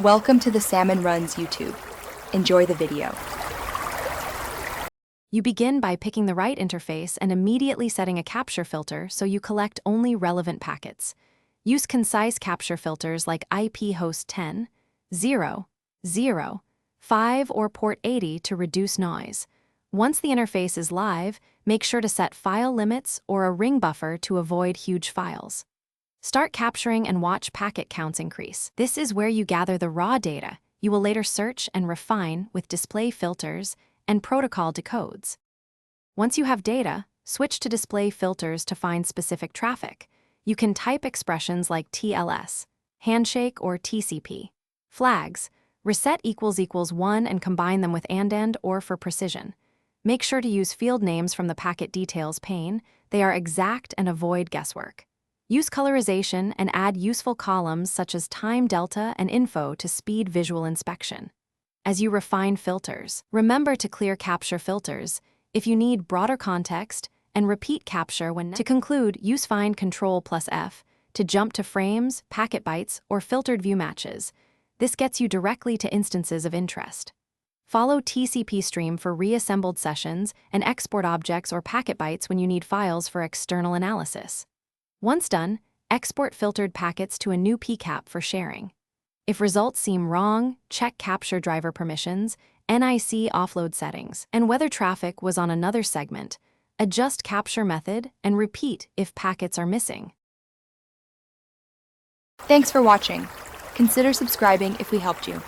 Welcome to the Salmon Runs YouTube. Enjoy the video. You begin by picking the right interface and immediately setting a capture filter so you collect only relevant packets. Use concise capture filters like IP host 10, 0, 0, 5, or port 80 to reduce noise. Once the interface is live, make sure to set file limits or a ring buffer to avoid huge files. Start capturing and watch packet counts increase. This is where you gather the raw data you will later search and refine with display filters and protocol decodes. Once you have data, switch to display filters to find specific traffic. You can type expressions like TLS, handshake, or TCP. Flags, reset == 1 and combine them with and or for precision. Make sure to use field names from the packet details pane. They are exact and avoid guesswork. Use colorization and add useful columns such as time delta and info to speed visual inspection. As you refine filters, remember to clear capture filters if you need broader context and repeat capture when. To conclude, use find Ctrl+F to jump to frames, packet bytes, or filtered view matches. This gets you directly to instances of interest. Follow TCP stream for reassembled sessions and export objects or packet bytes when you need files for external analysis. Once done, export filtered packets to a new PCAP for sharing. If results seem wrong, check capture driver permissions, NIC offload settings, and whether traffic was on another segment. Adjust capture method and repeat if packets are missing. Thanks for watching. Consider subscribing if we helped you.